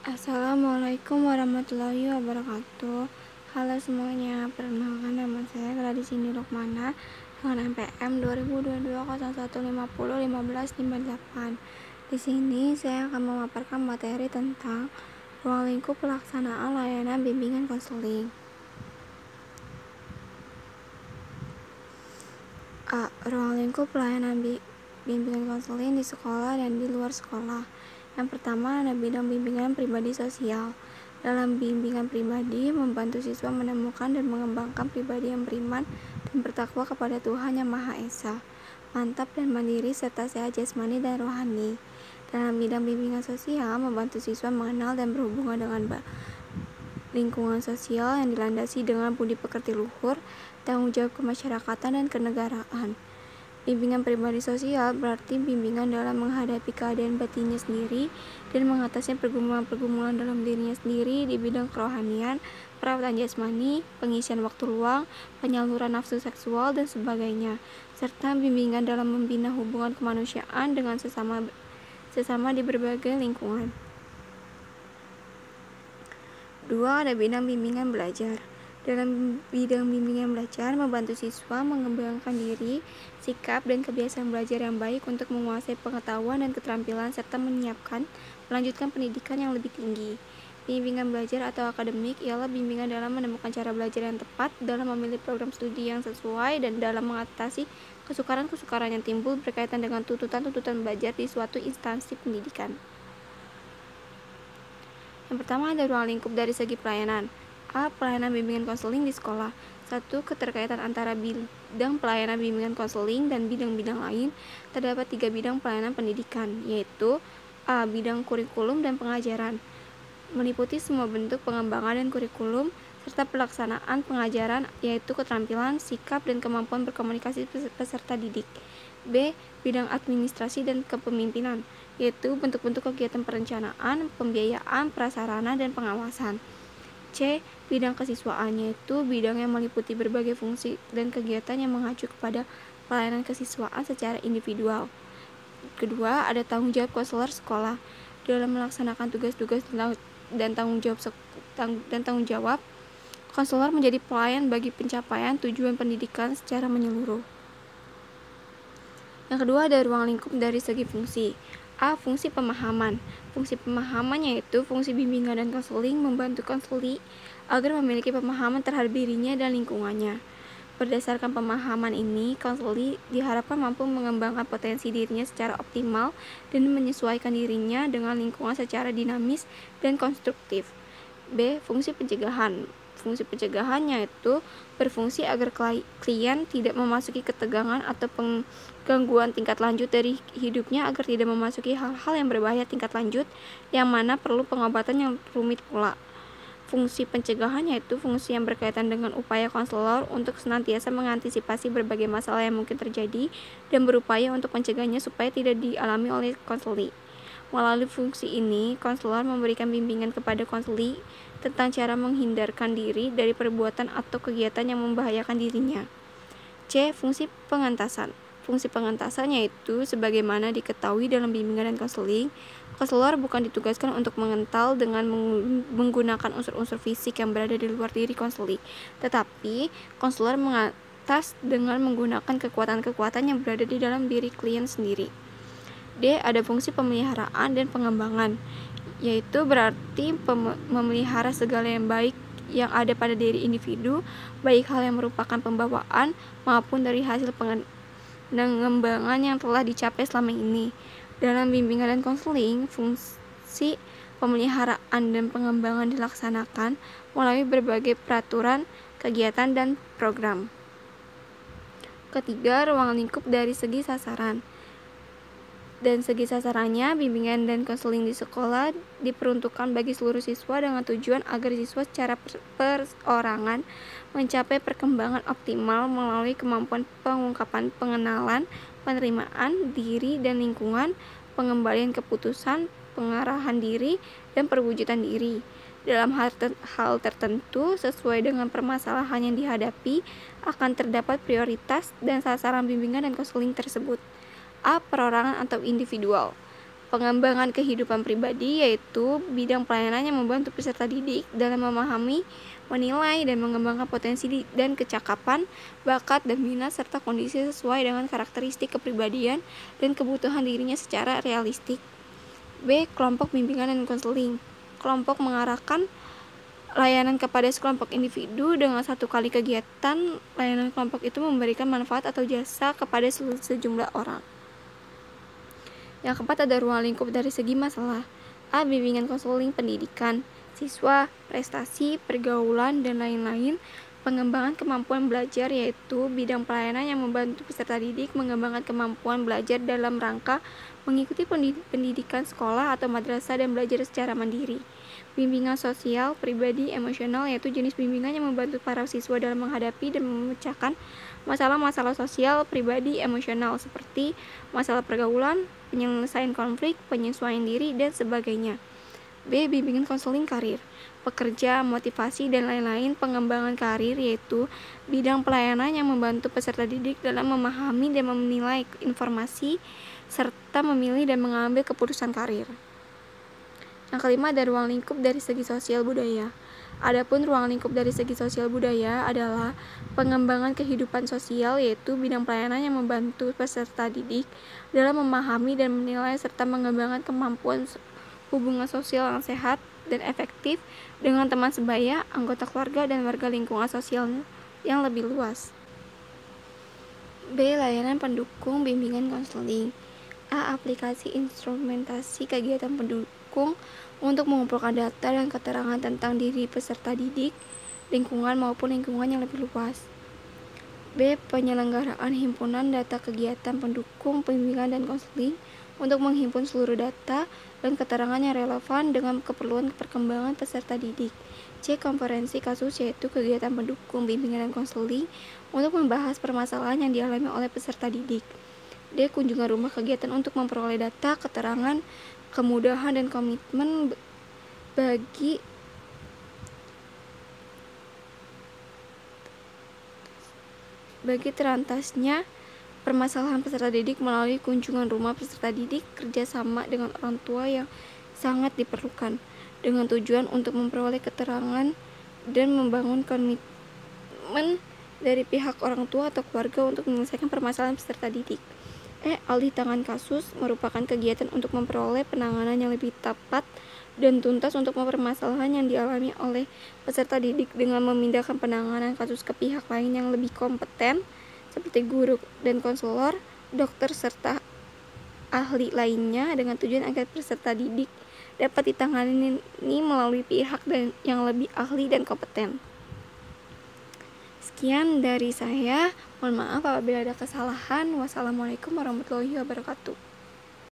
Assalamualaikum warahmatullahi wabarakatuh. Halo semuanya, perkenalkan nama saya Gladys Indi Lukmana dengan NPM 202201501588. Di sini saya akan memaparkan materi tentang ruang lingkup pelaksanaan layanan bimbingan konseling. A. Ruang lingkup layanan bimbingan konseling di sekolah dan di luar sekolah. Yang pertama ada bidang bimbingan pribadi sosial. Dalam bimbingan pribadi, membantu siswa menemukan dan mengembangkan pribadi yang beriman dan bertakwa kepada Tuhan Yang Maha Esa, mantap dan mandiri serta sehat jasmani dan rohani. Dalam bidang bimbingan sosial, membantu siswa mengenal dan berhubungan dengan lingkungan sosial yang dilandasi dengan budi pekerti luhur, tanggung jawab kemasyarakatan dan kenegaraan. Bimbingan pribadi sosial berarti bimbingan dalam menghadapi keadaan batinnya sendiri dan mengatasi pergumulan-pergumulan dalam dirinya sendiri di bidang kerohanian, perawatan jasmani, pengisian waktu luang, penyaluran nafsu seksual, dan sebagainya, serta bimbingan dalam membina hubungan kemanusiaan dengan sesama di berbagai lingkungan. 2. Ada bidang bimbingan belajar. Dalam bidang bimbingan belajar, membantu siswa mengembangkan diri, sikap, dan kebiasaan belajar yang baik untuk menguasai pengetahuan dan keterampilan serta melanjutkan pendidikan yang lebih tinggi. Bimbingan belajar atau akademik ialah bimbingan dalam menemukan cara belajar yang tepat, dalam memilih program studi yang sesuai, dan dalam mengatasi kesukaran-kesukaran yang timbul berkaitan dengan tuntutan-tuntutan belajar di suatu instansi pendidikan. Yang pertama ada ruang lingkup dari segi pelayanan. A. Pelayanan bimbingan konseling di sekolah. 1. Keterkaitan antara bidang pelayanan bimbingan konseling dan bidang-bidang lain. Terdapat 3 bidang pelayanan pendidikan, yaitu A. Bidang kurikulum dan pengajaran, meliputi semua bentuk pengembangan dan kurikulum serta pelaksanaan pengajaran, yaitu keterampilan, sikap, dan kemampuan berkomunikasi peserta didik. B. Bidang administrasi dan kepemimpinan, yaitu bentuk-bentuk kegiatan perencanaan, pembiayaan, prasarana, dan pengawasan. C. Bidang kesiswaan, yaitu bidang yang meliputi berbagai fungsi dan kegiatan yang mengacu kepada pelayanan kesiswaan secara individual. Kedua, ada tanggung jawab konselor sekolah. Dalam melaksanakan tugas-tugas dan tanggung jawab, konselor menjadi pelayan bagi pencapaian tujuan pendidikan secara menyeluruh. Yang kedua, ada ruang lingkup dari segi fungsi. A. Fungsi pemahaman. Fungsi pemahaman yaitu fungsi bimbingan dan konseling membantu konseli agar memiliki pemahaman terhadap dirinya dan lingkungannya. Berdasarkan pemahaman ini, konseli diharapkan mampu mengembangkan potensi dirinya secara optimal dan menyesuaikan dirinya dengan lingkungan secara dinamis dan konstruktif. B. Fungsi pencegahan. Fungsi pencegahannya itu berfungsi agar klien tidak memasuki ketegangan atau gangguan tingkat lanjut dari hidupnya agar tidak memasuki hal-hal yang berbahaya tingkat lanjut yang mana perlu pengobatan yang rumit pula. Fungsi pencegahan yaitu fungsi yang berkaitan dengan upaya konselor untuk senantiasa mengantisipasi berbagai masalah yang mungkin terjadi dan berupaya untuk mencegahnya supaya tidak dialami oleh konseli. Melalui fungsi ini, konselor memberikan bimbingan kepada konseli tentang cara menghindarkan diri dari perbuatan atau kegiatan yang membahayakan dirinya. C. Fungsi pengentasan. Fungsi pengentasan yaitu sebagaimana diketahui dalam bimbingan dan konseling, konselor bukan ditugaskan untuk mengental dengan menggunakan unsur-unsur fisik yang berada di luar diri konseli, tetapi konselor mengatas dengan menggunakan kekuatan-kekuatan yang berada di dalam diri klien sendiri. D. Ada fungsi pemeliharaan dan pengembangan, yaitu berarti memelihara segala yang baik yang ada pada diri individu, baik hal yang merupakan pembawaan maupun dari hasil pengembangan yang telah dicapai selama ini. Dalam bimbingan dan konseling, fungsi pemeliharaan dan pengembangan dilaksanakan melalui berbagai peraturan, kegiatan, dan program. Ketiga, ruang lingkup dari segi sasaran. Dan segi sasarannya, bimbingan dan konseling di sekolah diperuntukkan bagi seluruh siswa dengan tujuan agar siswa secara perorangan mencapai perkembangan optimal melalui kemampuan pengungkapan pengenalan, penerimaan diri dan lingkungan, pengembalian keputusan, pengarahan diri, dan perwujudan diri. Dalam hal tertentu, sesuai dengan permasalahan yang dihadapi, akan terdapat prioritas dan sasaran bimbingan dan konseling tersebut. A. Perorangan atau individual. Pengembangan kehidupan pribadi yaitu bidang pelayanan yang membantu peserta didik dalam memahami, menilai, dan mengembangkan potensi dan kecakapan, bakat, dan minat serta kondisi sesuai dengan karakteristik kepribadian dan kebutuhan dirinya secara realistik. B. Kelompok bimbingan dan konseling. Kelompok mengarahkan layanan kepada sekelompok individu dengan satu kali kegiatan. Layanan kelompok itu memberikan manfaat atau jasa kepada sejumlah orang. Yang keempat ada ruang lingkup dari segi masalah. A. Bimbingan konseling pendidikan, siswa, prestasi, pergaulan, dan lain-lain. Pengembangan kemampuan belajar yaitu bidang pelayanan yang membantu peserta didik mengembangkan kemampuan belajar dalam rangka mengikuti pendidikan sekolah atau madrasah dan belajar secara mandiri. Bimbingan sosial, pribadi, emosional yaitu jenis bimbingan yang membantu para siswa dalam menghadapi dan memecahkan masalah-masalah sosial, pribadi, emosional seperti masalah pergaulan, penyelesaian konflik, penyesuaian diri, dan sebagainya. B. Bimbingan konseling karir, pekerja, motivasi, dan lain-lain. Pengembangan karir yaitu bidang pelayanan yang membantu peserta didik dalam memahami dan menilai informasi serta memilih dan mengambil keputusan karir. Yang kelima ada ruang lingkup dari segi sosial budaya. Adapun ruang lingkup dari segi sosial budaya adalah pengembangan kehidupan sosial yaitu bidang pelayanan yang membantu peserta didik dalam memahami dan menilai serta mengembangkan kemampuan hubungan sosial yang sehat dan efektif dengan teman sebaya, anggota keluarga, dan warga lingkungan sosial yang lebih luas. B. Layanan pendukung bimbingan konseling. A. Aplikasi instrumentasi kegiatan pendukung untuk mengumpulkan data dan keterangan tentang diri peserta didik, lingkungan maupun lingkungan yang lebih luas. B. Penyelenggaraan himpunan data kegiatan pendukung bimbingan dan konseling untuk menghimpun seluruh data dan keterangan yang relevan dengan keperluan perkembangan peserta didik. C. Konferensi kasus yaitu kegiatan pendukung bimbingan dan konseling untuk membahas permasalahan yang dialami oleh peserta didik. D. Kunjungan rumah kegiatan untuk memperoleh data, keterangan, kemudahan, dan komitmen bagi terantasnya permasalahan peserta didik melalui kunjungan rumah peserta didik, kerjasama dengan orang tua yang sangat diperlukan, dengan tujuan untuk memperoleh keterangan dan membangun komitmen dari pihak orang tua atau keluarga untuk menyelesaikan permasalahan peserta didik. E. Alih tangan kasus merupakan kegiatan untuk memperoleh penanganan yang lebih tepat dan tuntas untuk permasalahan yang dialami oleh peserta didik dengan memindahkan penanganan kasus ke pihak lain yang lebih kompeten seperti guru dan konselor, dokter, serta ahli lainnya dengan tujuan agar peserta didik dapat ditangani melalui pihak yang lebih ahli dan kompeten. Sekian dari saya. Mohon maaf apabila ada kesalahan. Wassalamualaikum warahmatullahi wabarakatuh.